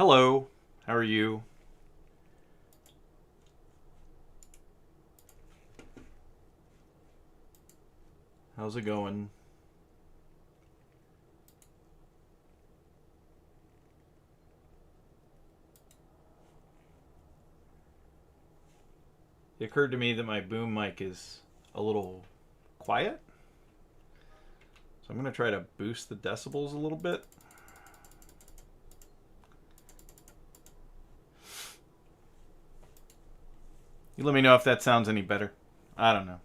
Hello, how are you? How's it going? It occurred to me that my boom mic is a little quiet. So I'm going to try to boost the decibels a little bit. You let me know if that sounds any better. I don't know.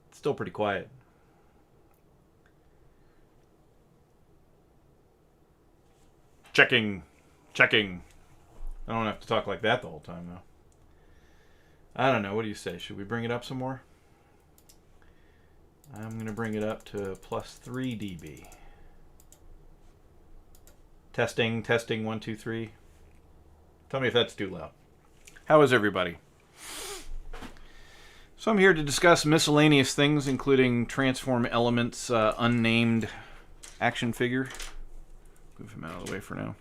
It's still pretty quiet. Checking. Checking. I don't have to talk like that the whole time, though. I don't know. What do you say? Should we bring it up some more? I'm going to bring it up to plus 3 dB. Testing, testing, 1, 2, 3. Tell me if that's too loud. How is everybody? So I'm here to discuss miscellaneous things, including Transform Elements unnamed action figure. Move him out of the way for now.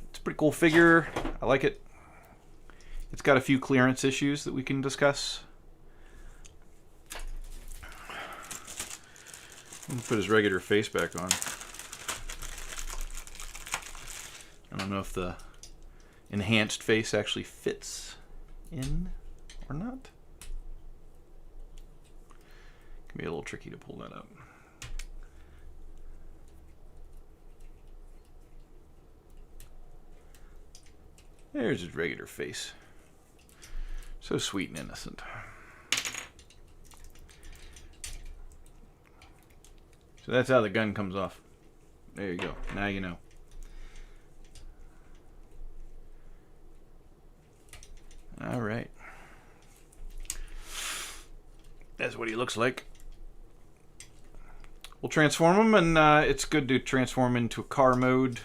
It's a pretty cool figure. I like it. It's got a few clearance issues that we can discuss. I'm gonna put his regular face back on. I don't know if the enhanced face actually fits in or not. Can be a little tricky to pull that up. There's his regular face. So sweet and innocent. So that's how the gun comes off. There you go. Now you know. All right. That's what he looks like. We'll transform him, and it's good to transform into car mode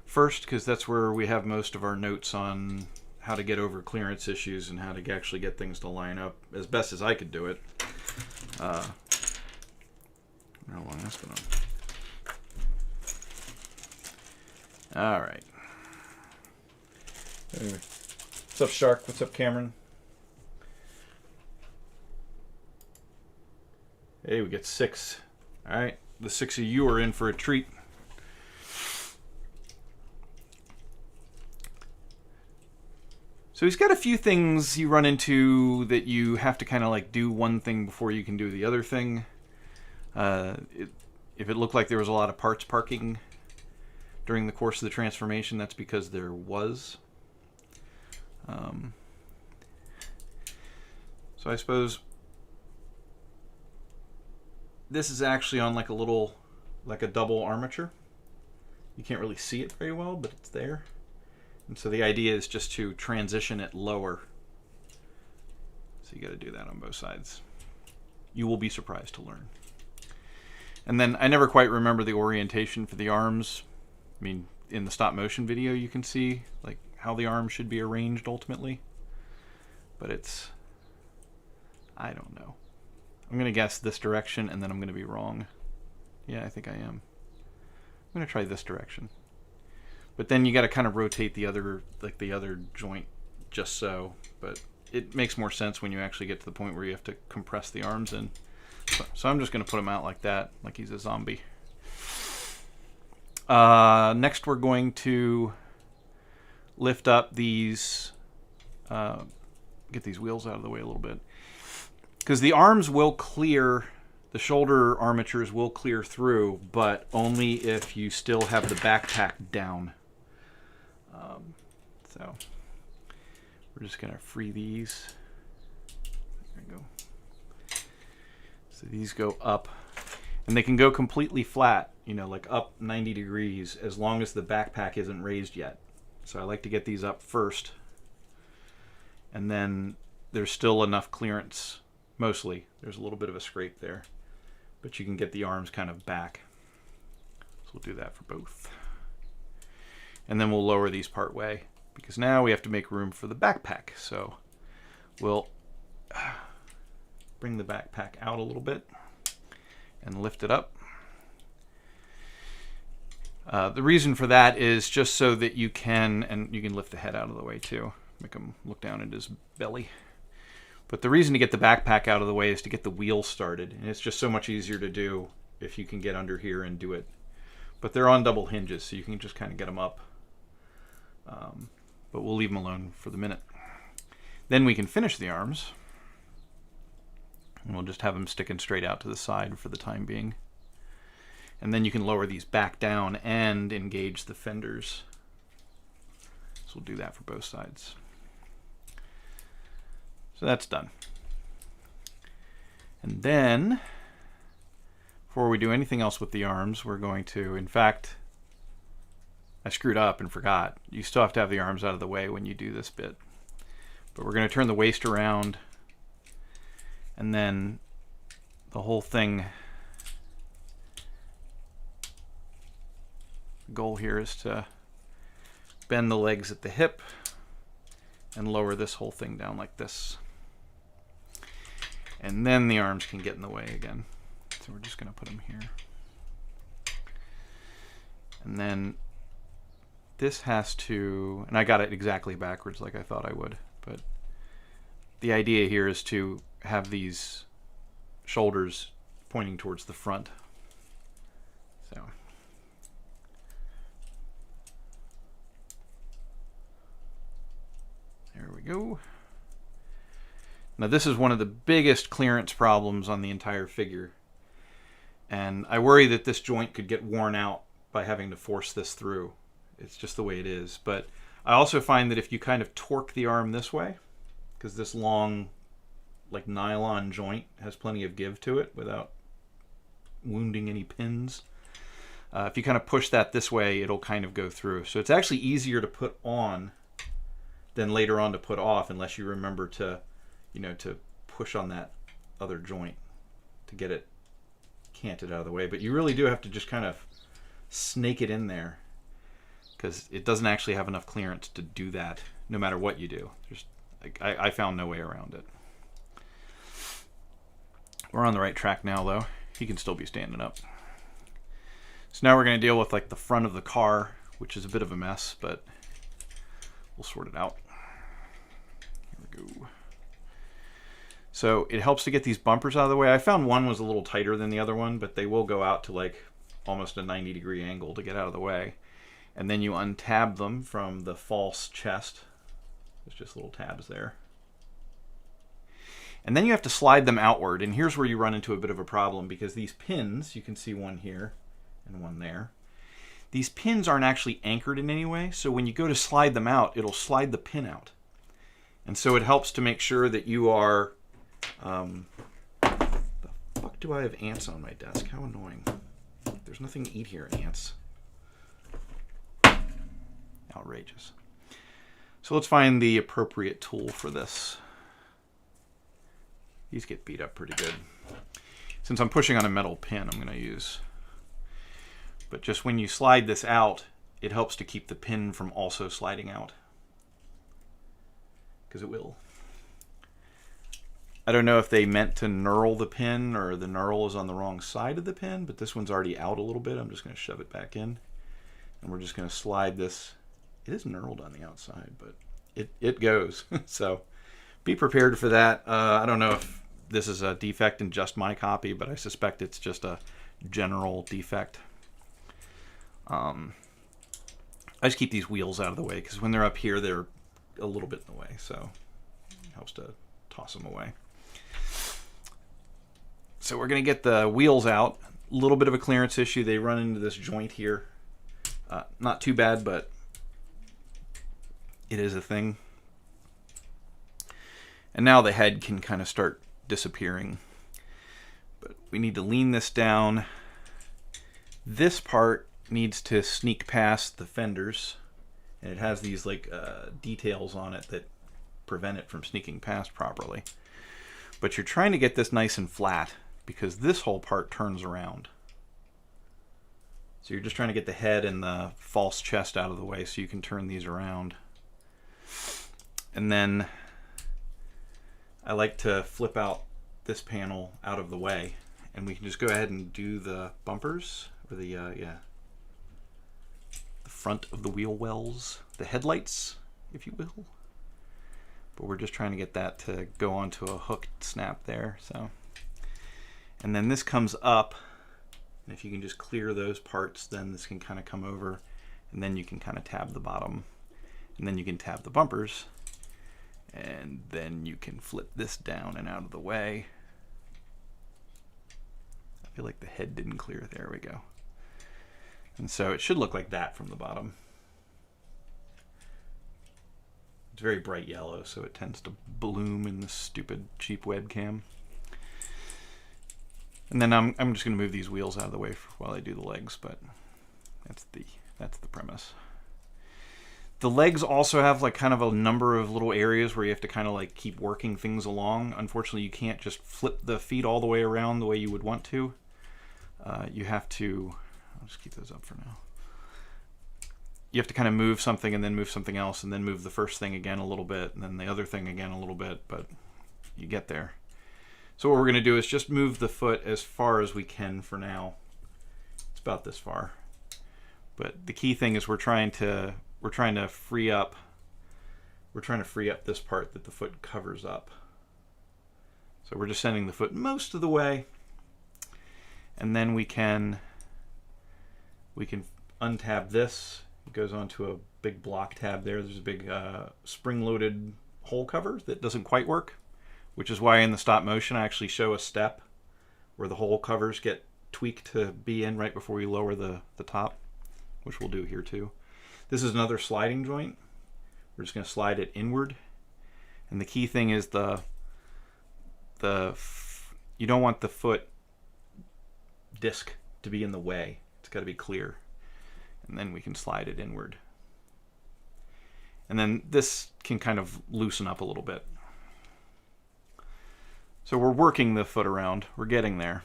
first, because that's where we have most of our notes on how to get over clearance issues and how to actually get things to line up as best as I could do it. How long that's been on? All right. Anyway. What's up, Shark? What's up, Cameron? Hey, we get 6. All right, the 6 of you are in for a treat. So he's got a few things you run into that you have to kind of like do one thing before you can do the other thing. If it looked like there was a lot of parts parking during the course of the transformation, that's because there was. So I suppose this is actually on like a little, like a double armature. You can't really see it very well, but it's there. And so the idea is just to transition it lower. So you got to do that on both sides. You will be surprised to learn. And then I never quite remember the orientation for the arms. I mean, in the stop motion video you can see like how the arms should be arranged ultimately. But it's, I don't know. I'm going to guess this direction and then I'm going to be wrong. Yeah, I think I am. I'm going to try this direction. But then you got to kind of rotate the other, like the other joint just so. But it makes more sense when you actually get to the point where you have to compress the arms in. So I'm just going to put him out like that, like he's a zombie. Next we're going to lift up these, get these wheels out of the way a little bit. Because the arms will clear, the shoulder armatures will clear through, but only if you still have the backpack down. So we're just going to free these. There we go. So these go up, and they can go completely flat, you know, like up 90 degrees as long as the backpack isn't raised yet. So I like to get these up first, and then there's still enough clearance, mostly. There's a little bit of a scrape there, but you can get the arms kind of back. So we'll do that for both. And then we'll lower these part way, because now we have to make room for the backpack. So we'll bring the backpack out a little bit and lift it up. The reason for that is just so that you can, and you can lift the head out of the way too, make him look down at his belly. But the reason to get the backpack out of the way is to get the wheels started, and it's just so much easier to do if you can get under here and do it. But they're on double hinges, so you can just kind of get them up. But we'll leave them alone for the minute. Then we can finish the arms, and we'll just have them sticking straight out to the side for the time being. And then you can lower these back down and engage the fenders. So we'll do that for both sides. So that's done. And then, before we do anything else with the arms, we're going to, in fact, I screwed up and forgot. You still have to have the arms out of the way when you do this bit. But we're going to turn the waist around, and then the whole thing, the goal here is to bend the legs at the hip and lower this whole thing down like this. And then the arms can get in the way again. So we're just going to put them here. And then this has to, and I got it exactly backwards like I thought I would, but the idea here is to have these shoulders pointing towards the front. So there we go. Now this is one of the biggest clearance problems on the entire figure. And I worry that this joint could get worn out by having to force this through. It's just the way it is. But I also find that if you kind of torque the arm this way, because this long, like nylon joint has plenty of give to it without wounding any pins. If you kind of push that this way, it'll kind of go through. So it's actually easier to put on than later on to put off, unless you remember to, you know, to push on that other joint to get it canted out of the way. But you really do have to just kind of snake it in there, because it doesn't actually have enough clearance to do that no matter what you do. There's, I found no way around it. We're on the right track now though. He can still be standing up. So now we're going to deal with like the front of the car, which is a bit of a mess, but we'll sort it out. Here we go. So it helps to get these bumpers out of the way. I found one was a little tighter than the other one, but they will go out to like almost a 90-degree angle to get out of the way. And then you untab them from the false chest. There's just little tabs there. And then you have to slide them outward. And here's where you run into a bit of a problem, because these pins, you can see one here and one there. These pins aren't actually anchored in any way. So when you go to slide them out, it'll slide the pin out. And so it helps to make sure that you are... the fuck do I have ants on my desk? How annoying. There's nothing to eat here, ants. Outrageous. So let's find the appropriate tool for this. These get beat up pretty good. Since I'm pushing on a metal pin, I'm going to use... But just when you slide this out, it helps to keep the pin from also sliding out. Because it will. I don't know if they meant to knurl the pin or the knurl is on the wrong side of the pin, but this one's already out a little bit. I'm just going to shove it back in. And we're just going to slide this. It is knurled on the outside, but it goes. So be prepared for that. I don't know if this is a defect in just my copy, but I suspect it's just a general defect. I just keep these wheels out of the way, because when they're up here, they're a little bit in the way. So it helps to toss them away. So we're going to get the wheels out. A little bit of a clearance issue. They run into this joint here. Not too bad, but it is a thing. And now the head can kind of start disappearing. But we need to lean this down. This part needs to sneak past the fenders. And it has these like details on it that prevent it from sneaking past properly. But you're trying to get this nice and flat, because this whole part turns around. So you're just trying to get the head and the false chest out of the way so you can turn these around. And then I like to flip out this panel out of the way, and we can just go ahead and do the bumpers, or the, yeah. front of the wheel wells, the headlights, if you will. But we're just trying to get that to go onto a hooked snap there. So, and then this comes up, and if you can just clear those parts, then this can kind of come over, and then you can kind of tab the bottom, and then you can tab the bumpers, and then you can flip this down and out of the way. I feel like the head didn't clear. There we go. And so it should look like that from the bottom. It's very bright yellow, so it tends to bloom in this stupid cheap webcam. And then I'm just going to move these wheels out of the way while I do the legs, but that's the premise. The legs also have like kind of a number of little areas where you have to kind of like keep working things along. Unfortunately, you can't just flip the feet all the way around the way you would want to. You have to, I'll just keep those up for now. You have to kind of move something and then move something else and then move the first thing again a little bit and then the other thing again a little bit, but you get there. So what we're going to do is just move the foot as far as we can for now. It's about this far. But the key thing is we're trying to free up this part that the foot covers up. So we're just sending the foot most of the way, and then we can untab this. It goes onto a big block tab there. There's a big spring-loaded hole cover that doesn't quite work, which is why in the stop motion I actually show a step where the hole covers get tweaked to be in right before we lower the top, which we'll do here too. This is another sliding joint. We're just going to slide it inward. And the key thing is you don't want the foot disc to be in the way. It's got to be clear. And then we can slide it inward. And then this can kind of loosen up a little bit. So we're working the foot around. We're getting there.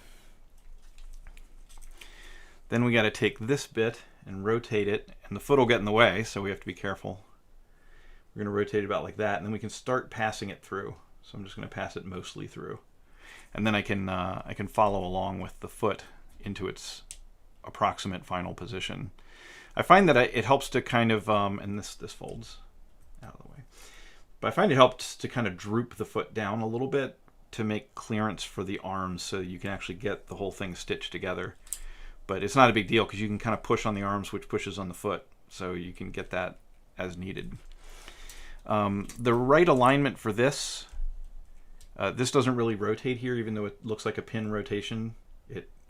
Then we got to take this bit and rotate it, and the foot will get in the way, so we have to be careful. We're going to rotate it about like that, and then we can start passing it through. So I'm just going to pass it mostly through. And then I can follow along with the foot into its approximate final position. I find that it helps to kind of, and this folds out of the way, but I find it helps to kind of droop the foot down a little bit to make clearance for the arms so you can actually get the whole thing stitched together. But it's not a big deal because you can kind of push on the arms, which pushes on the foot, so you can get that as needed. The right alignment for this, this doesn't really rotate here, even though it looks like a pin rotation.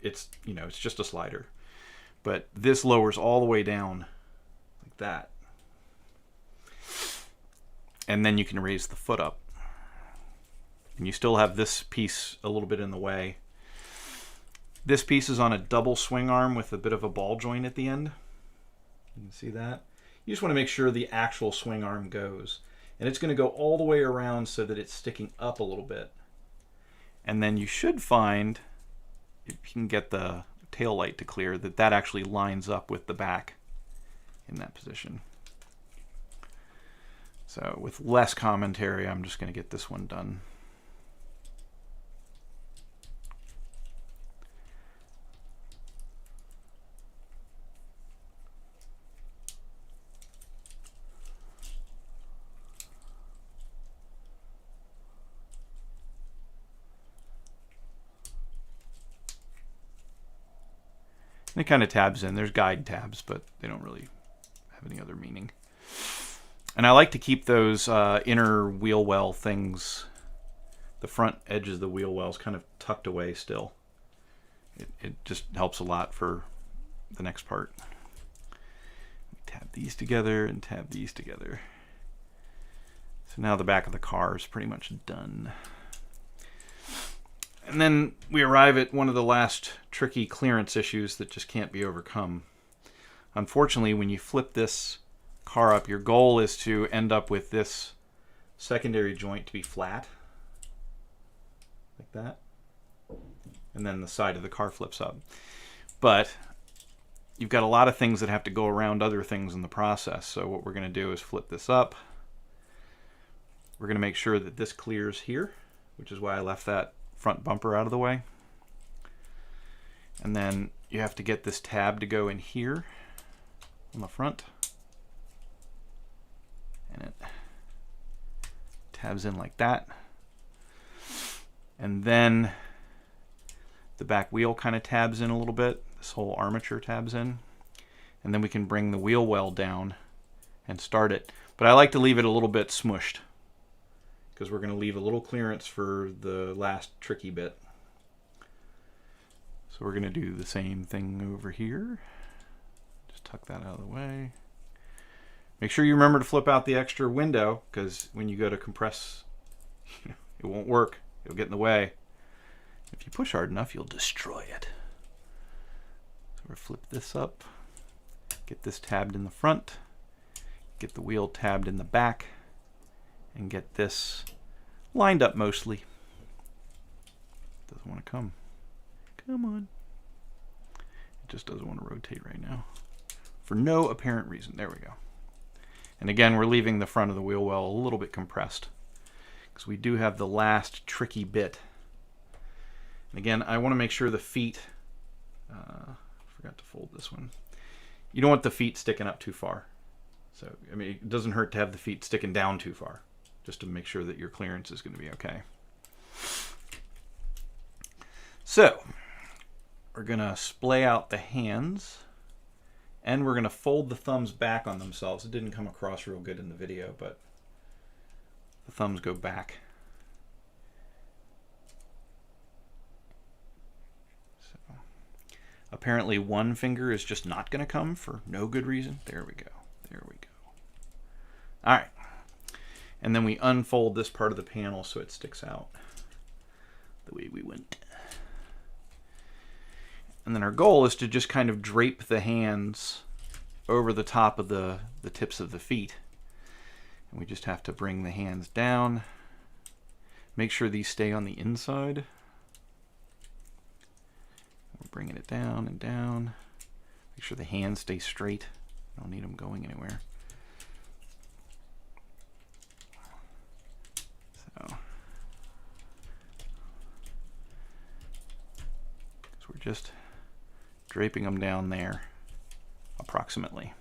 It's just a slider. But this lowers all the way down like that. And then you can raise the foot up. And you still have this piece a little bit in the way. This piece is on a double swing arm with a bit of a ball joint at the end. You can see that. You just want to make sure the actual swing arm goes. And it's going to go all the way around so that it's sticking up a little bit. And then you should find, if you can get the tail light to clear, that actually lines up with the back in that position. So with less commentary, I'm just going to get this one done. And it kind of tabs in. There's guide tabs, but they don't really have any other meaning. And I like to keep those inner wheel well things, the front edges of the wheel wells, kind of tucked away still. It just helps a lot for the next part. Tab these together and tab these together. So now the back of the car is pretty much done. And then we arrive at one of the last tricky clearance issues that just can't be overcome. Unfortunately, when you flip this car up, your goal is to end up with this secondary joint to be flat, like that. And then the side of the car flips up. But you've got a lot of things that have to go around other things in the process. So what we're going to do is flip this up. We're going to make sure that this clears here, which is why I left that front bumper out of the way. And then you have to get this tab to go in here on the front. And it tabs in like that. And then the back wheel kind of tabs in a little bit. This whole armature tabs in. And then we can bring the wheel well down and start it. But I like to leave it a little bit smushed, because we're going to leave a little clearance for the last tricky bit. So we're going to do the same thing over here. Just tuck that out of the way. Make sure you remember to flip out the extra window, because when you go to compress, it won't work. It'll get in the way. If you push hard enough, you'll destroy it. So we'll flip this up. Get this tabbed in the front. Get the wheel tabbed in the back. And get this lined up mostly. Doesn't want to come. Come on. It just doesn't want to rotate right now. For no apparent reason. There we go. And again, we're leaving the front of the wheel well a little bit compressed, because we do have the last tricky bit. And again, I want to make sure the feet, forgot to fold this one. You don't want the feet sticking up too far. So, I mean, it doesn't hurt to have the feet sticking down too far, just to make sure that your clearance is going to be okay. So, we're going to splay out the hands, and we're going to fold the thumbs back on themselves. It didn't come across real good in the video, but the thumbs go back. So, apparently one finger is just not going to come for no good reason. There we go. There we go. All right. And then we unfold this part of the panel so it sticks out the way we went. And then our goal is to just kind of drape the hands over the top of the tips of the feet. And we just have to bring the hands down. Make sure these stay on the inside. We're bringing it down and down. Make sure the hands stay straight. Don't need them going anywhere. So we're just draping them down there, approximately.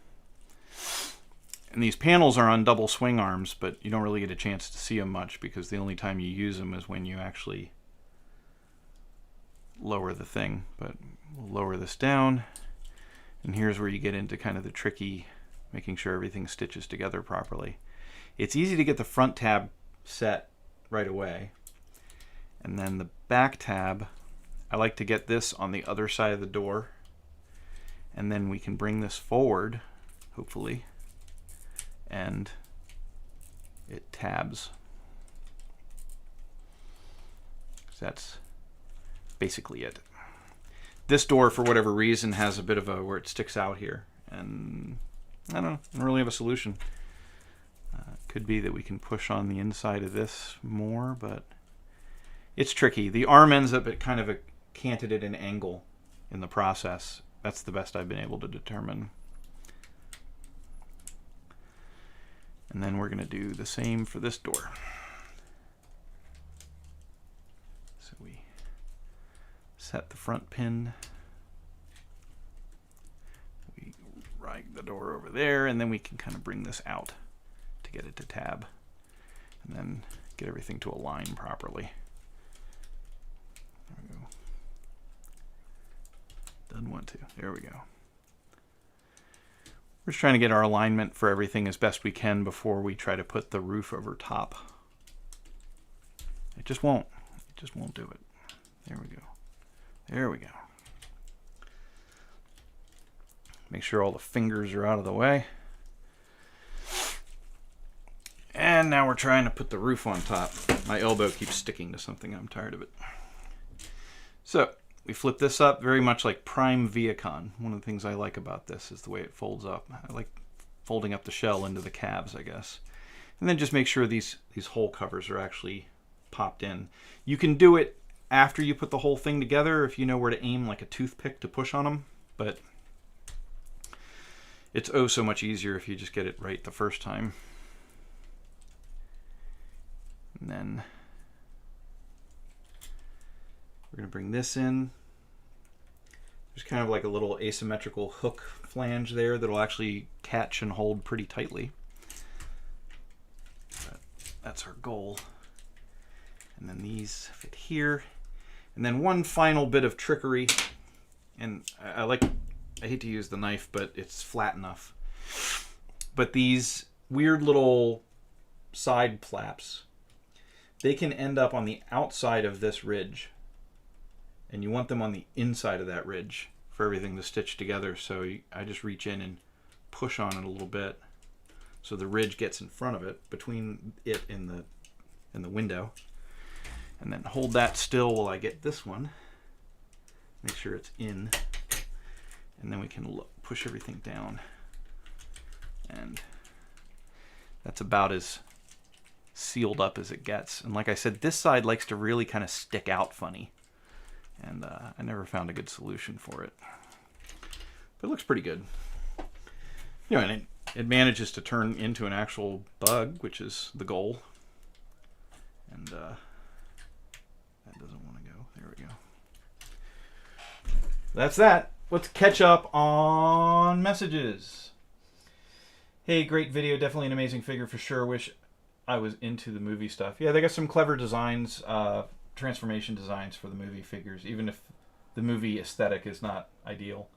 And these panels are on double swing arms, but you don't really get a chance to see them much, because the only time you use them is when you actually lower the thing. But we'll lower this down, and here's where you get into kind of the tricky, making sure everything stitches together properly. It's easy to get the front tab set right away, and then the back tab, I like to get this on the other side of the door, and then we can bring this forward, hopefully, and it tabs. So that's basically it. This door, for whatever reason, has a bit of a where it sticks out here, and I don't really have a solution. Could be that we can push on the inside of this more, but it's tricky. The arm ends up at kind of a canted at an angle in the process. That's the best I've been able to determine. And then we're going to do the same for this door. So we set the front pin. We ride the door over there, and then we can kind of bring this out to get it to tab. And then get everything to align properly. There we go. Doesn't want to. There we go. We're just trying to get our alignment for everything as best we can before we try to put the roof over top. It just won't. It just won't do it. There we go. There we go. Make sure all the fingers are out of the way. And now we're trying to put the roof on top. My elbow keeps sticking to something. I'm tired of it. So we flip this up very much like Prime Viacon. One of the things I like about this is the way it folds up. I like folding up the shell into the cabs, I guess. And then just make sure these hole covers are actually popped in. You can do it after you put the whole thing together if you know where to aim like a toothpick to push on them, but it's oh so much easier if you just get it right the first time. And then we're going to bring this in. There's kind of like a little asymmetrical hook flange there that'll actually catch and hold pretty tightly. That's our goal. And then these fit here. And then one final bit of trickery. And I hate to use the knife, but it's flat enough. But these weird little side flaps, they can end up on the outside of this ridge. And you want them on the inside of that ridge for everything to stitch together. So I just reach in and push on it a little bit so the ridge gets in front of it, between it and the window. And then hold that still while I get this one. Make sure it's in. And then we can push everything down. And that's about as sealed up as it gets. And like I said, this side likes to really kind of stick out funny. And I never found a good solution for it. But it looks pretty good. You know, and it manages to turn into an actual bug, which is the goal. And that doesn't want to go. There we go. That's that. Let's catch up on messages. Hey, great video. Definitely an amazing figure for sure. Wish I was into the movie stuff. Yeah, they got some clever designs, transformation designs for the movie figures, even if the movie aesthetic is not ideal.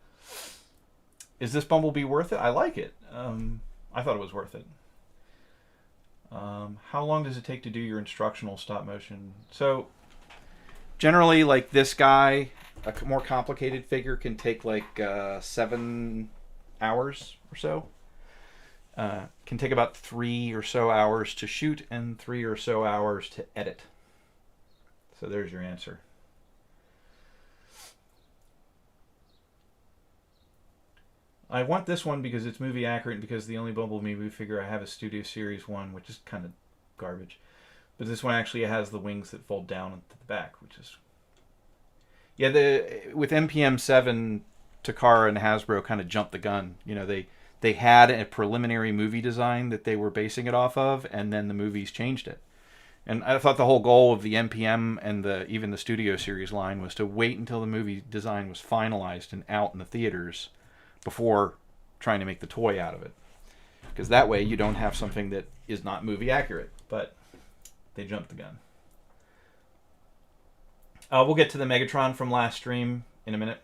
Is this Bumblebee worth it? I like it. I thought it was worth it. How long does it take to do your instructional stop motion? So generally, like this guy, a more complicated figure can take like 7 hours or so. Can take about 3 or so hours to shoot and 3 or so hours to edit. So there's your answer. I want this one because it's movie accurate and because the only Bumblebee movie figure I have is Studio Series 1, which is kind of garbage. But this one actually has the wings that fold down to the back, which is... Yeah, with MPM 7, Takara and Hasbro kind of jumped the gun. You know, they had a preliminary movie design that they were basing it off of, and then the movies changed it. And I thought the whole goal of the MPM and even the Studio Series line was to wait until the movie design was finalized and out in the theaters before trying to make the toy out of it. Because that way you don't have something that is not movie accurate. But they jumped the gun. We'll get to the Megatron from last stream in a minute.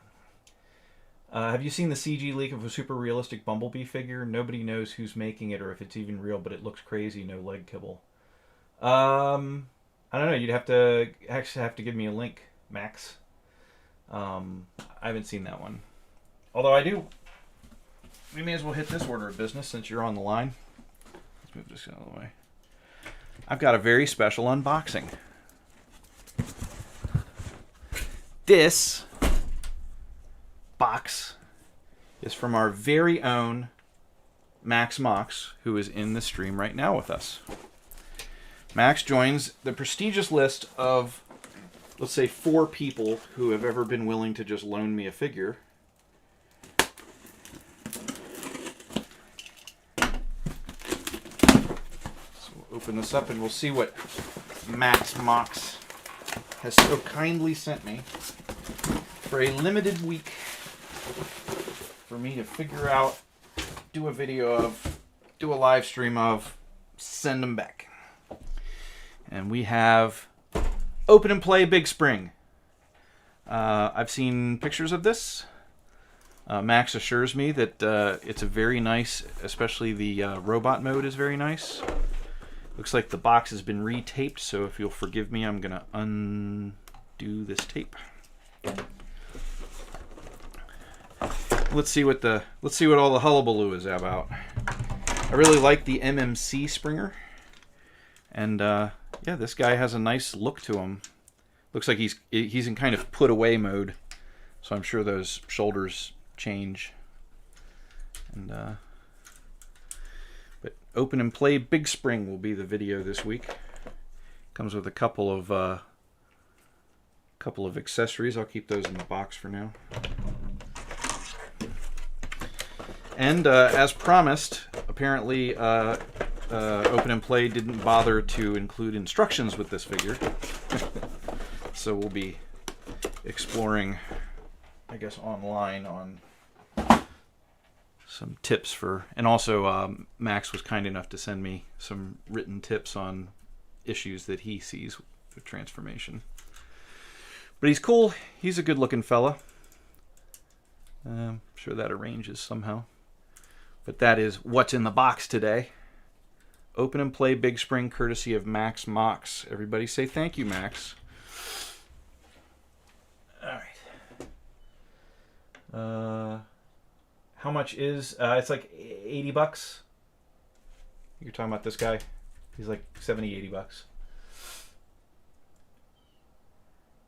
Have you seen the CG leak of a super realistic Bumblebee figure? Nobody knows who's making it or if it's even real, but it looks crazy. No leg kibble. I don't know. You'd have to give me a link, Max. I haven't seen that one. Although I do. We may as well hit this order of business since you're on the line. Let's move this out of the way. I've got a very special unboxing. This box is from our very own Max Mox, who is in the stream right now with us. Max joins the prestigious list of, let's say, 4 people who have ever been willing to just loan me a figure. So we'll open this up and we'll see what Max Mox has so kindly sent me for a limited week for me to figure out, do a video of, do a live stream of, send them back. And we have Open and Play Big Spring. I've seen pictures of this. Max assures me that it's a very nice, especially the robot mode is very nice. Looks like the box has been retaped, so if you'll forgive me, I'm going to undo this tape. Let's see what all the hullabaloo is about. I really like the MMC Springer. And yeah, this guy has a nice look to him. Looks like he's in kind of put away mode, so I'm sure those shoulders change. And but Open and Play Big Spring will be the video this week. Comes with a couple of accessories. I'll keep those in the box for now. And as promised, apparently Open and Play didn't bother to include instructions with this figure. So we'll be exploring, I guess, online on some tips for... And also, Max was kind enough to send me some written tips on issues that he sees with transformation. But he's cool. He's a good-looking fella. I'm sure that arranges somehow. But that is what's in the box today. Open and play Big Spring, courtesy of Max Mox. Everybody say thank you, Max. All right. How much is... it's like $80. You're talking about this guy? He's like 70, $80.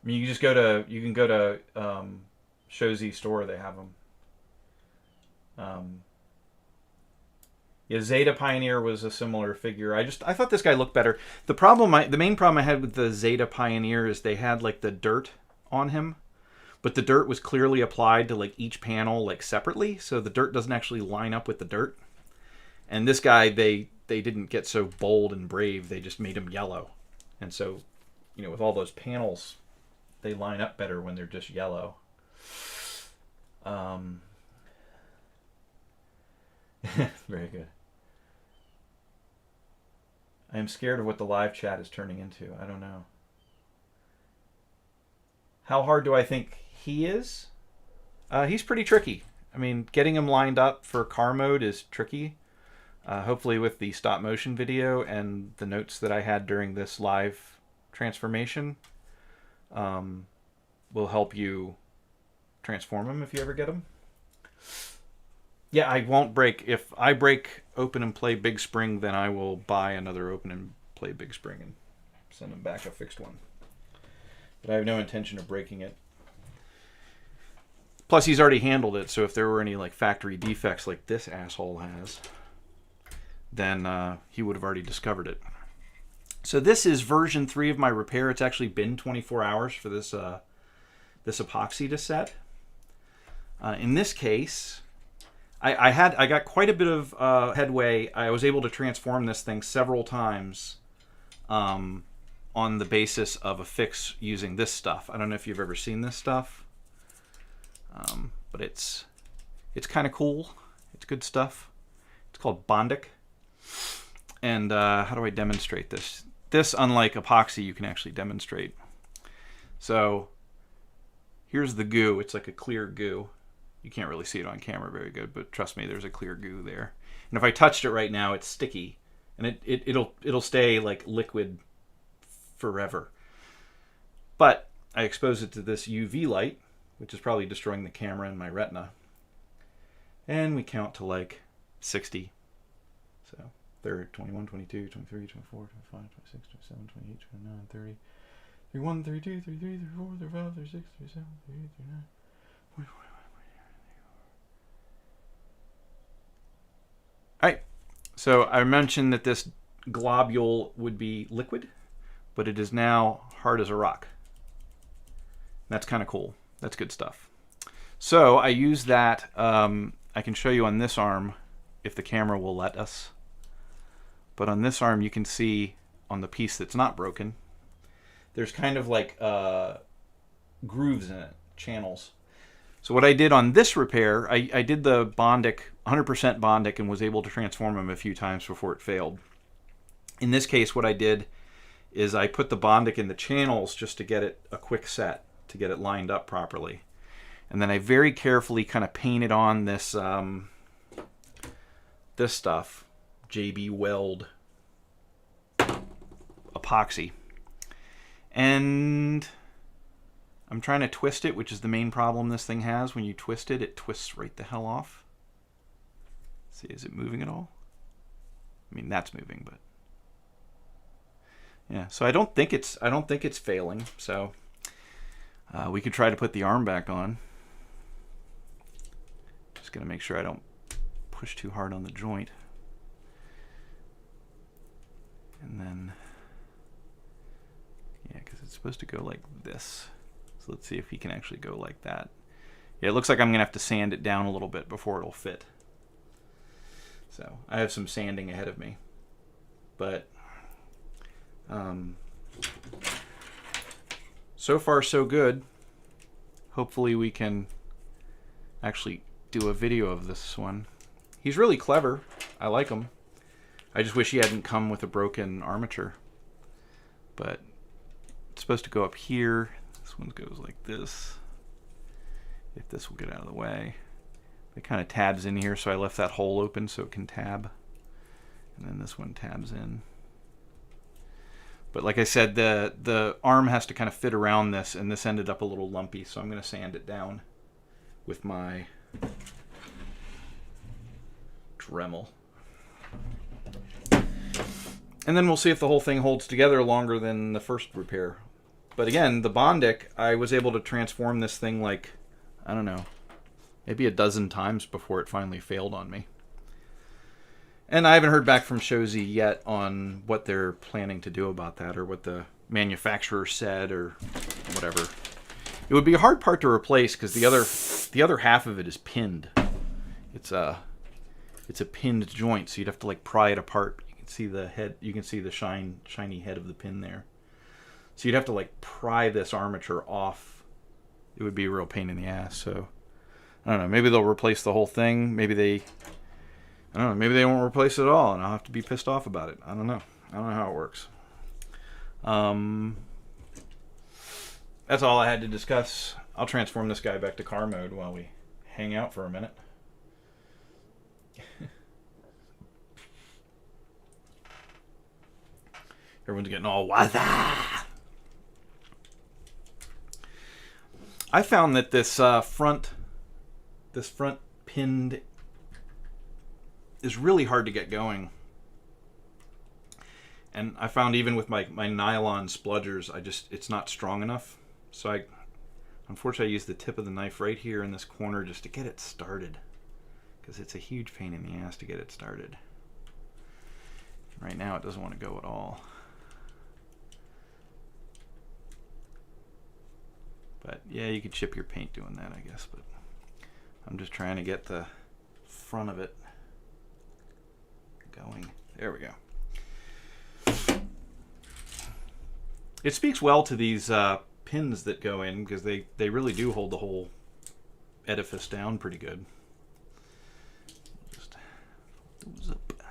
I mean, you can go to Shozy store. They have them. Yeah, Zeta Pioneer was a similar figure. I thought this guy looked better. The main problem I had with the Zeta Pioneer is they had like the dirt on him, but the dirt was clearly applied to like each panel like separately, so the dirt doesn't actually line up with the dirt. And this guy, they didn't get so bold and brave. They just made him yellow, and so, you know, with all those panels, they line up better when they're just yellow. Very good. I am scared of what the live chat is turning into. I don't know. How hard do I think he is? He's pretty tricky. I mean, getting him lined up for car mode is tricky. Hopefully with the stop motion video and the notes that I had during this live transformation will help you transform him if you ever get him. Yeah, I won't break. If I break Open and Play Big Spring, then I will buy another Open and Play Big Spring and send him back a fixed one. But I have no intention of breaking it. Plus, he's already handled it, so if there were any like factory defects like this asshole has, then he would have already discovered it. So this is version 3 of my repair. It's actually been 24 hours for this this epoxy to set. In this case, I got quite a bit of headway. I was able to transform this thing several times on the basis of a fix using this stuff. I don't know if you've ever seen this stuff, but it's kind of cool. It's good stuff. It's called Bondic. And how do I demonstrate this? This, unlike epoxy, you can actually demonstrate. So here's the goo. It's like a clear goo. You can't really see it on camera very good, but trust me, there's a clear goo there. And if I touched it right now, it's sticky, and it'll stay like liquid forever. But I expose it to this UV light, which is probably destroying the camera and my retina. And we count to like 60. So 30, 21, 22, 23, 24, 25, 26, 27, 28, 29, 30, 31, 32, 33, 34, 35, 36, 37, 38, 39, 44. Alright, so I mentioned that this globule would be liquid, but it is now hard as a rock. That's kind of cool. That's good stuff. So I use that. I can show you on this arm if the camera will let us. But on this arm, you can see on the piece that's not broken, there's kind of like grooves in it, channels. So what I did on this repair, I did the Bondic, 100% Bondic, and was able to transform him a few times before it failed. In this case, what I did is I put the Bondic in the channels just to get it a quick set, to get it lined up properly. And then I very carefully kind of painted on this this stuff, JB Weld epoxy. And I'm trying to twist it, which is the main problem this thing has. When you twist it, it twists right the hell off. Let's see, is it moving at all? I mean, that's moving, but yeah. So I don't think it's failing. So we could try to put the arm back on. Just gonna make sure I don't push too hard on the joint. And then, yeah, because it's supposed to go like this. So let's see if he can actually go like that. Yeah, it looks like I'm going to have to sand it down a little bit before it'll fit. So I have some sanding ahead of me. But so far so good. Hopefully we can actually do a video of this one. He's really clever. I like him. I just wish he hadn't come with a broken armature. but it's supposed to go up here. This one goes like this. If this will get out of the way. It kind of tabs in here, so I left that hole open so it can tab. And then this one tabs in. But like I said, the arm has to kind of fit around this, and this ended up a little lumpy, so I'm going to sand it down with my Dremel. And then we'll see if the whole thing holds together longer than the first repair. But again, the Bondic, I was able to transform this thing like, I don't know, maybe a dozen times before it finally failed on me. And I haven't heard back from Shozy yet on what they're planning to do about that, or what the manufacturer said, or whatever. It would be a hard part to replace because the other half of it is pinned. It's a pinned joint, so you'd have to like pry it apart. You can see the head. You can see the shiny head of the pin there. So you'd have to like pry this armature off. It would be a real pain in the ass. So I don't know. Maybe they'll replace the whole thing. Maybe they won't replace it at all, and I'll have to be pissed off about it. I don't know. I don't know how it works. That's all I had to discuss. I'll transform this guy back to car mode while we hang out for a minute. Everyone's getting all waza. I found that this front pinned is really hard to get going. And I found even with my nylon spludgers, it's not strong enough. So unfortunately I use the tip of the knife right here in this corner just to get it started. Because it's a huge pain in the ass to get it started. Right now it doesn't want to go at all. But yeah, you could chip your paint doing that, I guess. But I'm just trying to get the front of it going. There we go. It speaks well to these pins that go in, because they really do hold the whole edifice down pretty good. Just fold those up.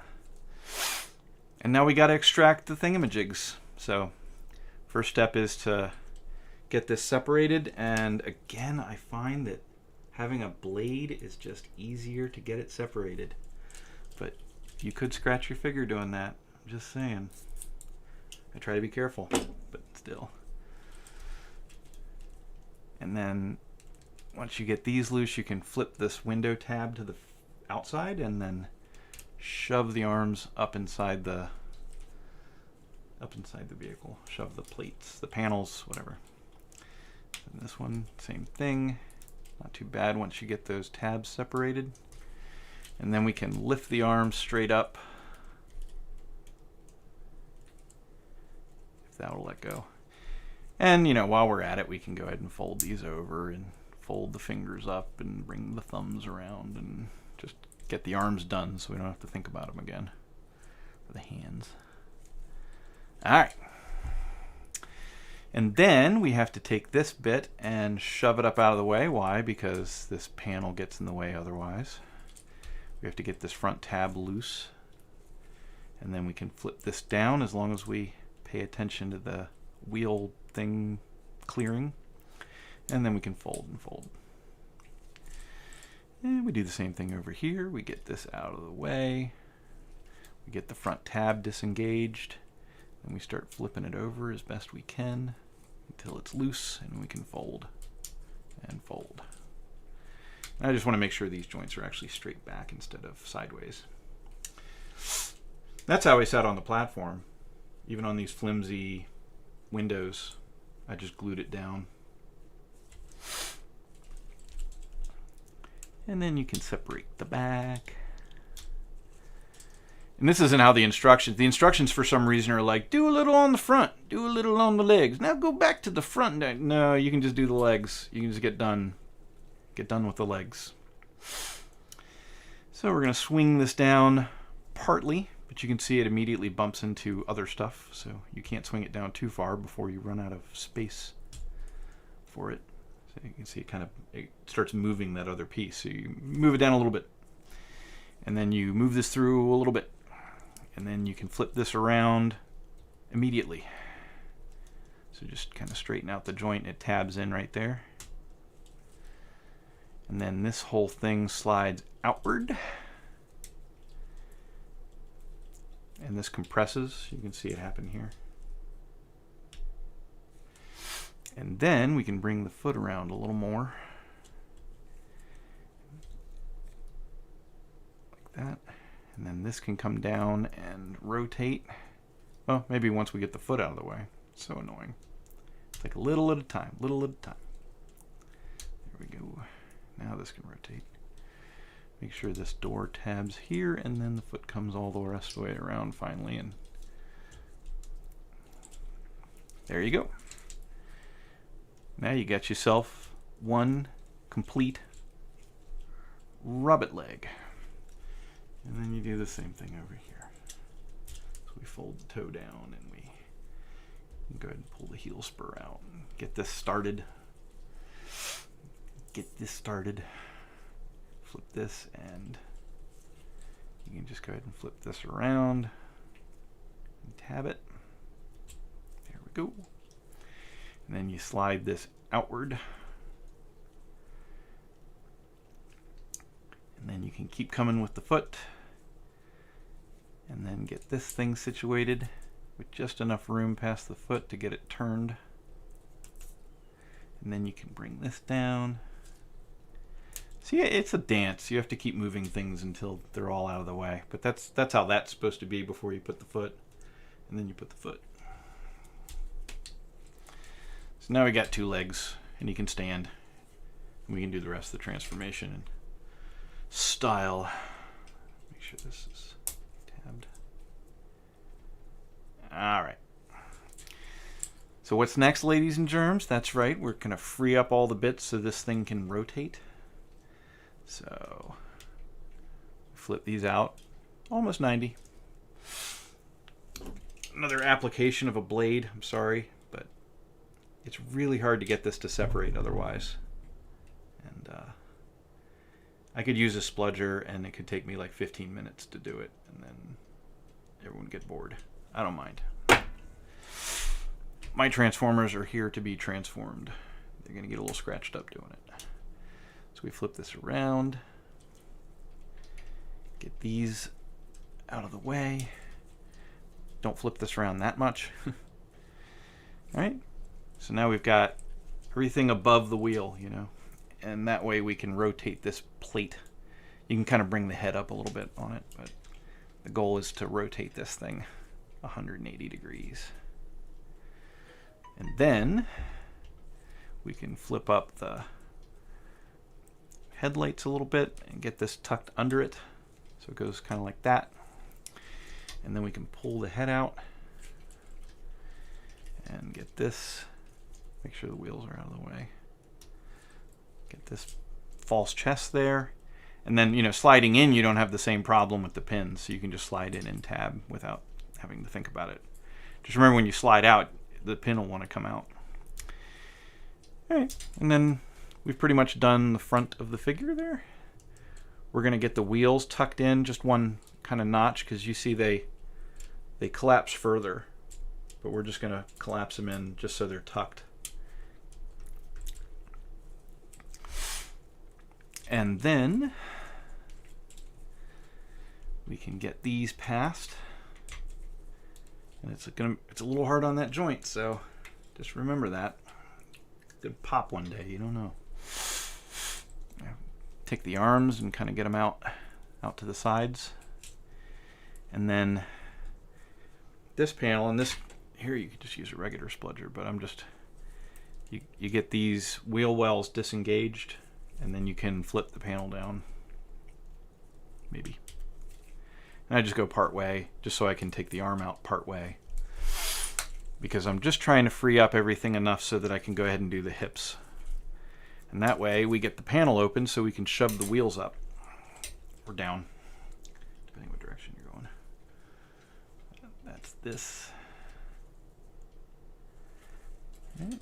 And now we got to extract the thingamajigs. So first step is to get this separated, and again I find that having a blade is just easier to get it separated. But you could scratch your figure doing that. I'm just saying. I try to be careful, but still. And then once you get these loose, you can flip this window tab to the outside and then shove the arms up inside the vehicle. Shove the plates, the panels, whatever. And this one, same thing. Not too bad once you get those tabs separated. And then we can lift the arms straight up. If that will let go. And, you know, while we're at it, we can go ahead and fold these over and fold the fingers up and bring the thumbs around and just get the arms done so we don't have to think about them again. Or the hands. All right. And then we have to take this bit and shove it up out of the way. Why? Because this panel gets in the way otherwise. We have to get this front tab loose. And then we can flip this down as long as we pay attention to the wheel thing clearing. And then we can fold and fold. And we do the same thing over here. We get this out of the way. We get the front tab disengaged. And we start flipping it over as best we can until it's loose, and we can fold and fold. And I just want to make sure these joints are actually straight back instead of sideways. That's how I sat on the platform. Even on these flimsy windows, I just glued it down. And then you can separate the back. And this isn't how the instructions for some reason are like, do a little on the front, do a little on the legs. Now go back to the front. No, you can just do the legs. You can just get done with the legs. So we're going to swing this down partly, but you can see it immediately bumps into other stuff. So you can't swing it down too far before you run out of space for it. So you can see it starts moving that other piece. So you move it down a little bit. And then you move this through a little bit. And then you can flip this around immediately. So just kind of straighten out the joint. It tabs in right there. And then this whole thing slides outward. And this compresses. You can see it happen here. And then we can bring the foot around a little more. Like that. And then this can come down and rotate. Well, maybe once we get the foot out of the way. It's so annoying. It's like a little at a time, little at a time. There we go. Now this can rotate. Make sure this door tabs here, and then the foot comes all the rest of the way around finally, and there you go. Now you got yourself one complete rabbit leg. And then you do the same thing over here. So we fold the toe down and we go ahead and pull the heel spur out and get this started. Flip this, and you can just go ahead and flip this around and tab it. There we go. And then you slide this outward. And then you can keep coming with the foot. And then get this thing situated with just enough room past the foot to get it turned. And then you can bring this down. See, it's a dance. You have to keep moving things until they're all out of the way. But that's how that's supposed to be before you put the foot. And then you put the foot. So now we got two legs, and you can stand. And we can do the rest of the transformation in style. Make sure this is tabbed. All right. So what's next, ladies and germs? That's right, we're going to free up all the bits so this thing can rotate. So flip these out, almost 90. Another application of a blade, I'm sorry, but it's really hard to get this to separate otherwise. And I could use a spludger and it could take me like 15 minutes to do it, and then everyone would get bored. I don't mind. My transformers are here to be transformed. They're going to get a little scratched up doing it. So we flip this around. Get these out of the way. Don't flip this around that much. Alright, so now we've got everything above the wheel, you know, and that way we can rotate this plate. You can kind of bring the head up a little bit on it, but the goal is to rotate this thing 180 degrees. And then we can flip up the headlights a little bit and get this tucked under it. So it goes kind of like that. And then we can pull the head out and get this, make sure the wheels are out of the way. Get this false chest there. And then, you know, sliding in, you don't have the same problem with the pins. So you can just slide in and tab without having to think about it. Just remember, when you slide out, the pin will want to come out. All right, and then we've pretty much done the front of the figure there. We're going to get the wheels tucked in, just one kind of notch, because you see they collapse further, but we're just going to collapse them in just so they're tucked. And then we can get these past. And it's a little hard on that joint, so just remember that. Could pop one day, you don't know. Take the arms and kind of get them out to the sides. And then this panel, and this here you could just use a regular spludger, but I'm just, you get these wheel wells disengaged, and then you can flip the panel down, maybe. And I just go part way, just so I can take the arm out part way, because I'm just trying to free up everything enough so that I can go ahead and do the hips. And that way we get the panel open so we can shove the wheels up or down, depending what direction you're going. That's this. Okay.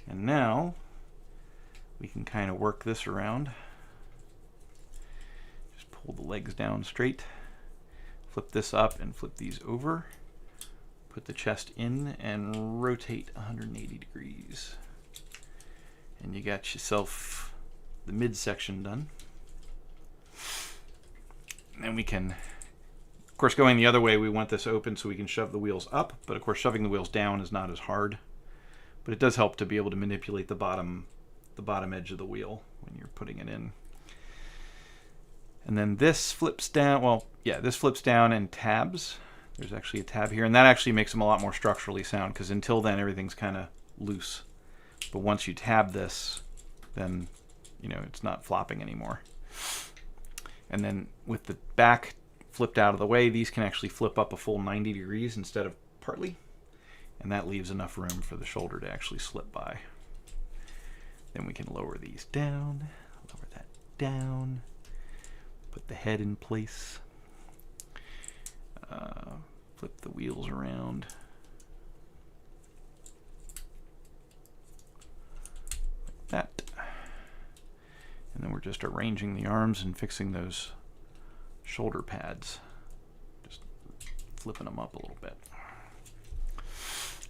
And now we can kind of work this around. Just pull the legs down straight. Flip this up and flip these over. put the chest in and rotate 180 degrees. And you got yourself the midsection done. And we can, of course, going the other way, we want this open so we can shove the wheels up. But of course, shoving the wheels down is not as hard. But it does help to be able to manipulate the bottom edge of the wheel when you're putting it in. And then this flips down. Well, yeah, this flips down and tabs. There's actually a tab here, and that actually makes them a lot more structurally sound, because until then everything's kind of loose. But once you tab this, then it's not flopping anymore. And then with the back flipped out of the way, these can actually flip up a full 90 degrees instead of partly, and that leaves enough room for the shoulder to actually slip by. Then we can lower these down, lower that down, put the head in place, flip the wheels around. Like that. And then we're just arranging the arms and fixing those shoulder pads. Just flipping them up a little bit.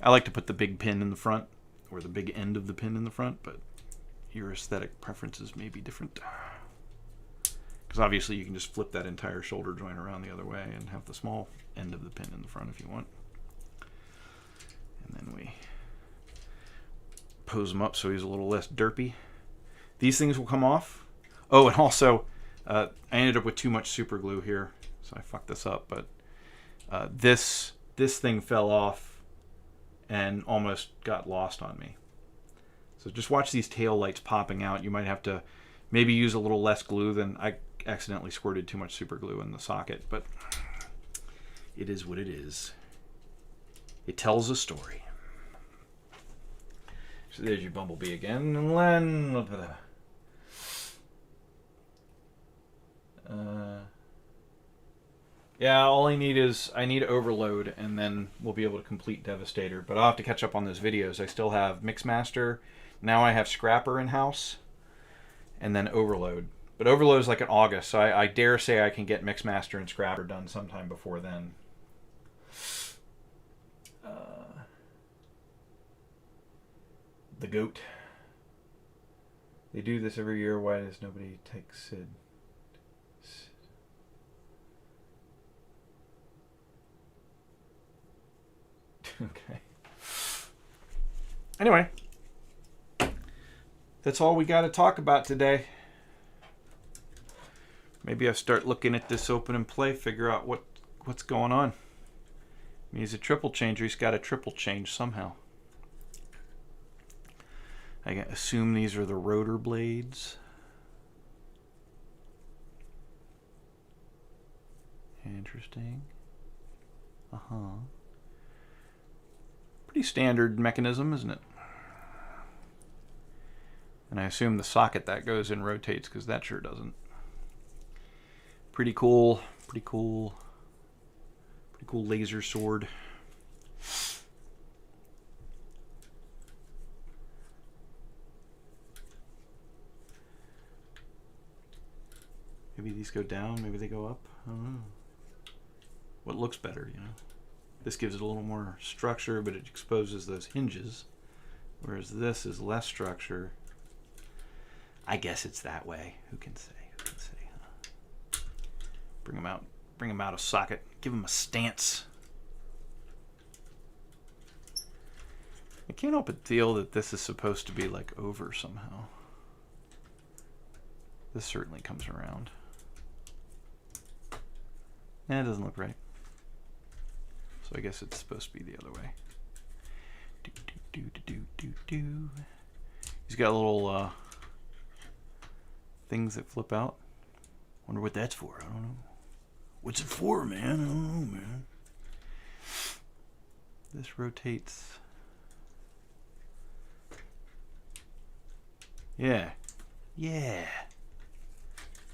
I like to put the big pin in the front, or the big end of the pin in the front, but your aesthetic preferences may be different. Because obviously you can just flip that entire shoulder joint around the other way and have the small end of the pin in the front if you want. And then we pose him up so he's a little less derpy. These things will come off. Oh, and also, I ended up with too much super glue here, so I fucked this up. But this thing fell off and almost got lost on me. So just watch these tail lights popping out. You might have to maybe use a little less glue than I accidentally squirted too much super glue in the socket, but it is what it is. It tells a story. So there's your bumblebee again, and then yeah, all I need overload, and then we'll be able to complete Devastator. But I'll have to catch up on those videos. I still have Mixmaster. Now I have Scrapper in house, and then Overload. But Overload is like in August, so I dare say I can get Mixmaster and Scrapper done sometime before then. The goat. They do this every year. Why does nobody take Sid? Okay. Anyway, that's all we got to talk about today. Maybe I start looking at this open and play, figure out what's going on. I mean, he's a triple changer. He's got a triple change somehow. I assume these are the rotor blades. Interesting. Pretty standard mechanism, isn't it? And I assume the socket that goes in rotates, because that sure doesn't. Pretty cool. Pretty cool. Pretty cool laser sword. Maybe these go down, maybe they go up. I don't know. What looks better, you know? This gives it a little more structure, but it exposes those hinges. Whereas this is less structure. I guess it's that way. Who can say? Who can say? Huh? Bring them out. Bring them out of socket. Give them a stance. I can't help but feel that this is supposed to be like over somehow. This certainly comes around. Nah, it doesn't look right. So I guess it's supposed to be the other way. He's got little things that flip out. Wonder what that's for. I don't know. What's it for, man? I don't know, man. This rotates. Yeah. Yeah.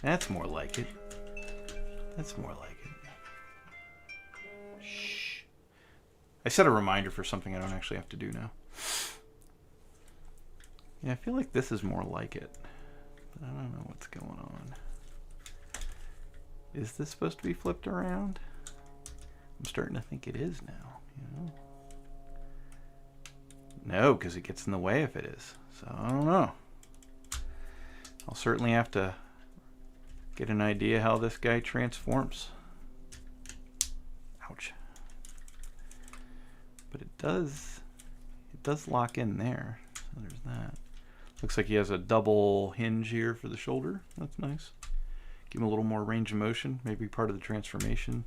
That's more like it. That's more like it. Shh. I set a reminder for something I don't actually have to do now. Yeah, I feel like this is more like it. But I don't know what's going on. Is this supposed to be flipped around? I'm starting to think it is now, you know? No, because it gets in the way if it is. So I don't know. I'll certainly have to get an idea how this guy transforms. Ouch. But it does lock in there. So there's that. Looks like he has a double hinge here for the shoulder. That's nice. Give him a little more range of motion. Maybe part of the transformation.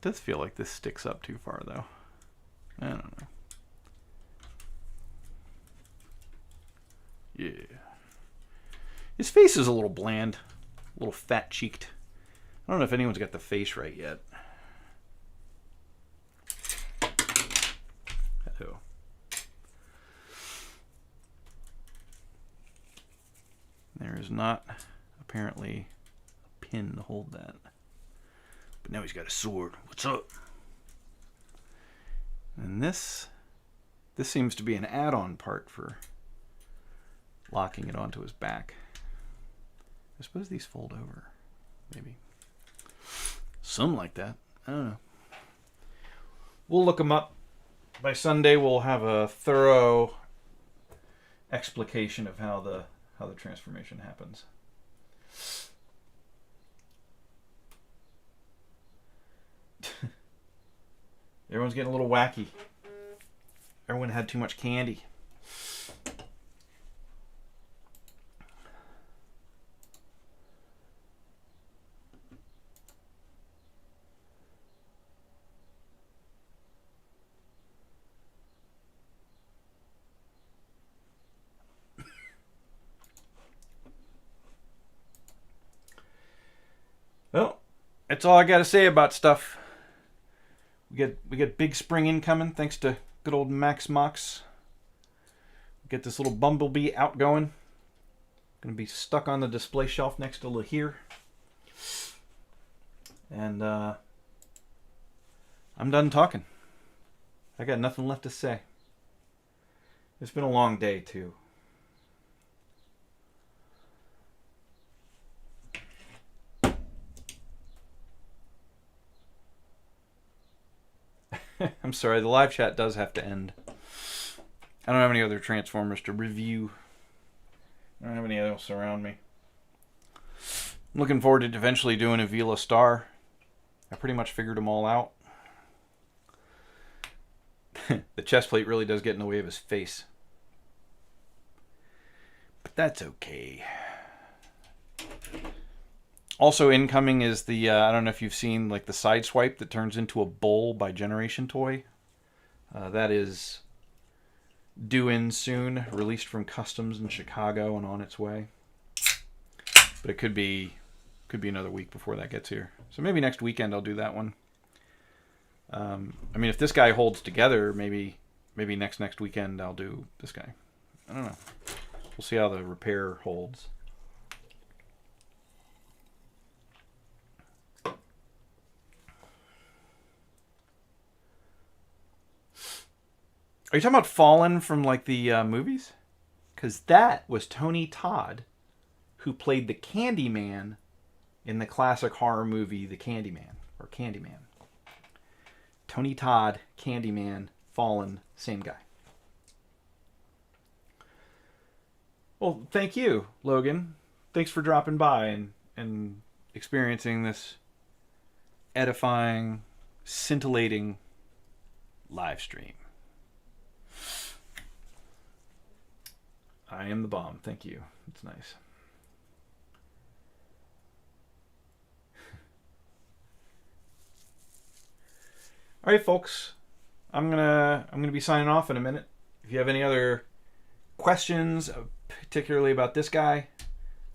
It does feel like this sticks up too far, though. I don't know. Yeah. His face is a little bland. A little fat-cheeked. I don't know if anyone's got the face right yet. Hello. There is not, apparently, a pin to hold that. But now he's got a sword. What's up? And this seems to be an add-on part for locking it onto his back. I suppose these fold over. Maybe. Something like that. I don't know. We'll look them up. By Sunday, we'll have a thorough explication of how the transformation happens. Everyone's getting a little wacky. Everyone had too much candy. Well, that's all I got to say about stuff. We get big spring incoming thanks to good old Max Mox. Get this little bumblebee outgoing. Going to be stuck on the display shelf next to Lahir. And I'm done talking. I got nothing left to say. It's been a long day too. I'm sorry, the live chat does have to end. I don't have any other Transformers to review. I don't have any else around me. I'm looking forward to eventually doing a Vila Star. I pretty much figured them all out. The chest plate really does get in the way of his face. But that's okay. Also incoming is the, I don't know if you've seen like the side swipe that turns into a bowl by Generation Toy. That is due in soon, released from Customs in Chicago and on its way. But it could be another week before that gets here. So maybe next weekend I'll do that one. I mean, if this guy holds together, maybe next weekend I'll do this guy. I don't know. We'll see how the repair holds. Are you talking about Fallen from like the movies? Because that was Tony Todd, who played the Candyman in the classic horror movie The Candyman, or Candyman. Tony Todd, Candyman, Fallen, same guy. Well, thank you, Logan. Thanks for dropping by and experiencing this edifying, scintillating live stream. I am the bomb. Thank you. It's nice. All right, folks. I'm gonna be signing off in a minute. If you have any other questions, particularly about this guy,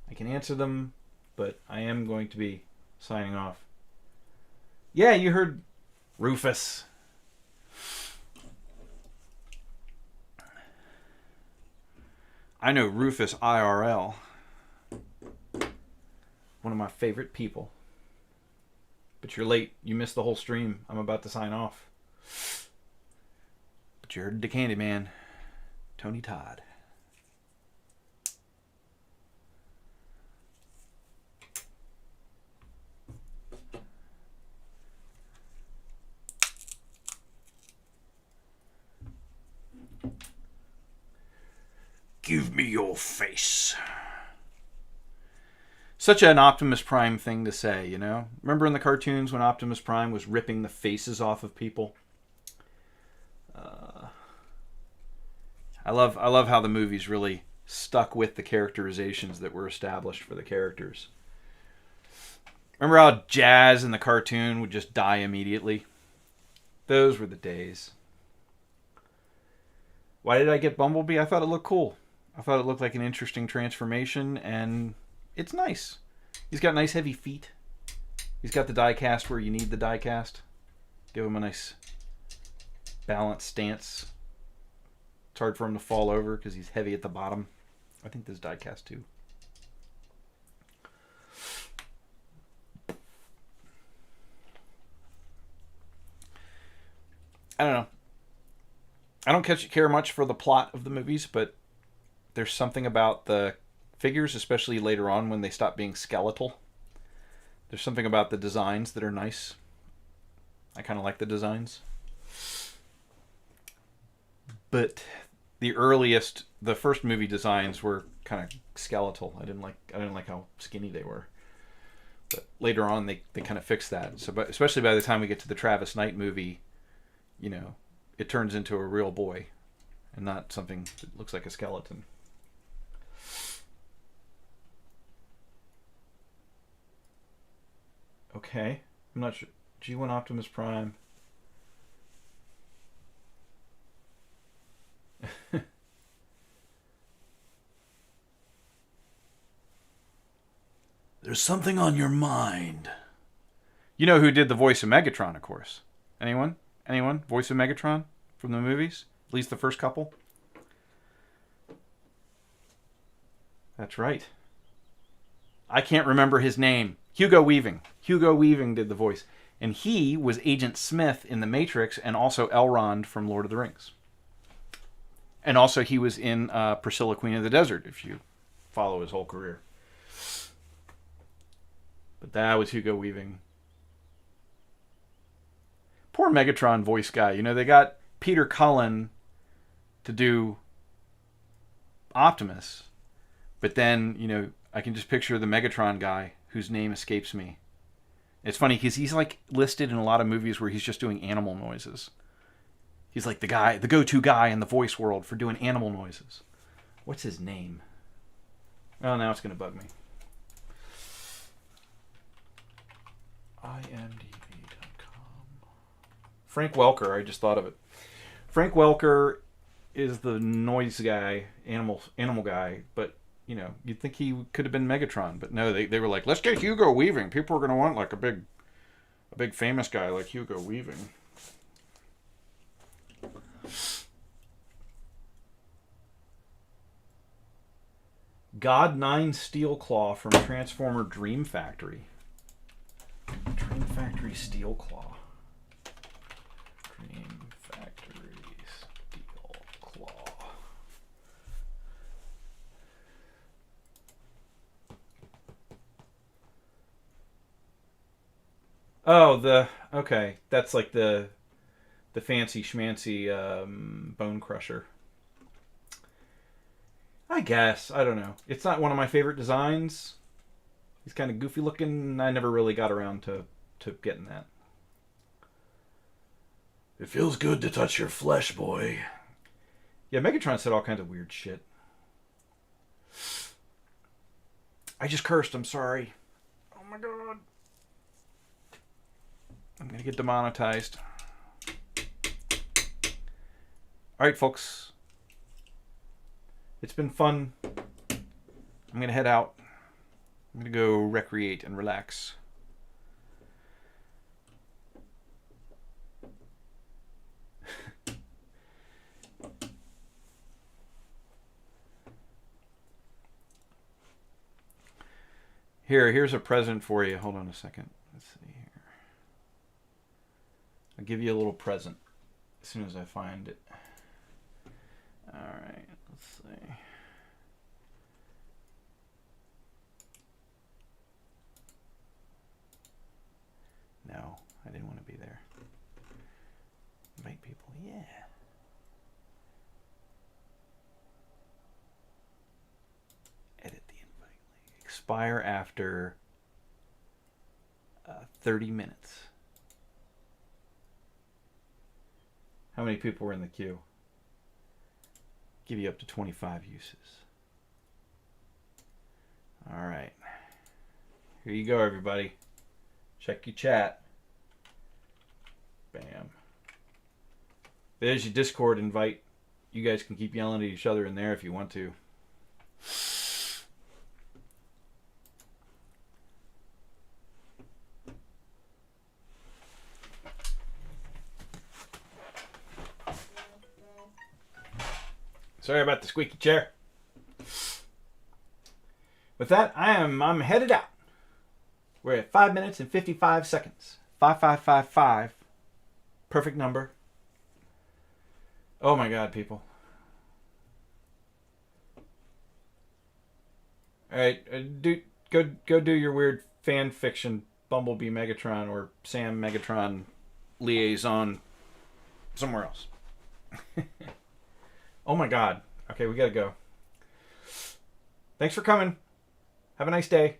I can answer them. But I am going to be signing off. Yeah, you heard Rufus. I know Rufus IRL. One of my favorite people. But you're late. You missed the whole stream. I'm about to sign off. But you heard the Candyman. Tony Todd. Give me your face. Such an Optimus Prime thing to say, you know? Remember in the cartoons when Optimus Prime was ripping the faces off of people? I love how the movies really stuck with the characterizations that were established for the characters. Remember how Jazz in the cartoon would just die immediately? Those were the days. Why did I get Bumblebee? I thought it looked cool. I thought it looked like an interesting transformation, and it's nice. He's got nice heavy feet. He's got the die cast where you need the die cast. Give him a nice balanced stance. It's hard for him to fall over because he's heavy at the bottom. I think this die cast too. I don't know. I don't care much for the plot of the movies, but there's something about the figures, especially later on when they stop being skeletal. There's something about the designs that are nice. I kind of like the designs. But the first movie designs were kind of skeletal. I didn't like how skinny they were. But later on, they kind of fixed that. So, but especially by the time we get to the Travis Knight movie, you know, it turns into a real boy and not something that looks like a skeleton. Okay, I'm not sure. G1 Optimus Prime. There's something on your mind. You know who did the voice of Megatron, of course. Anyone? Anyone? Voice of Megatron from the movies? At least the first couple? That's right. I can't remember his name. Hugo Weaving. Hugo Weaving did the voice. And he was Agent Smith in The Matrix and also Elrond from Lord of the Rings. And also he was in Priscilla, Queen of the Desert, if you follow his whole career. But that was Hugo Weaving. Poor Megatron voice guy. You know, they got Peter Cullen to do Optimus. But then, you know, I can just picture the Megatron guy whose name escapes me. It's funny because he's like listed in a lot of movies where he's just doing animal noises. He's like the go-to guy in the voice world for doing animal noises. What's his name? Oh, now it's going to bug me. IMDb.com. Frank Welker, I just thought of it. Frank Welker is the noise guy, animal guy, but you know, you'd think he could have been Megatron, but no, they were like, let's get Hugo Weaving. People are going to want like a big famous guy like Hugo Weaving. God 9 Steel Claw from Transformer Dream Factory. Dream Factory Steel Claw. Dream Factory Steel Claw. Oh, okay. That's like the fancy schmancy bone crusher. I guess. I don't know. It's not one of my favorite designs. He's kind of goofy looking. I never really got around to getting that. It feels good to touch your flesh, boy. Yeah, Megatron said all kinds of weird shit. I just cursed. I'm sorry. Oh my god. I'm going to get demonetized. Alright, folks. It's been fun. I'm going to head out. I'm going to go recreate and relax. Here's a present for you. Hold on a second. Let's see here. I'll give you a little present as soon as I find it. Alright, let's see. No, I didn't want to be there. Invite people, yeah. expire after 30 minutes. How many people were in the queue? Give you up to 25 uses. All right. Here you go, everybody. Check your chat. Bam. There's your Discord invite. You guys can keep yelling at each other in there if you want to. Sorry about the squeaky chair. With that, I'm headed out. We're at 5 minutes and 55 seconds. 5555. Perfect number. Oh my God, people. All right, go do your weird fan fiction Bumblebee Megatron or Sam Megatron liaison somewhere else. Oh my God. Okay, we gotta go. Thanks for coming. Have a nice day.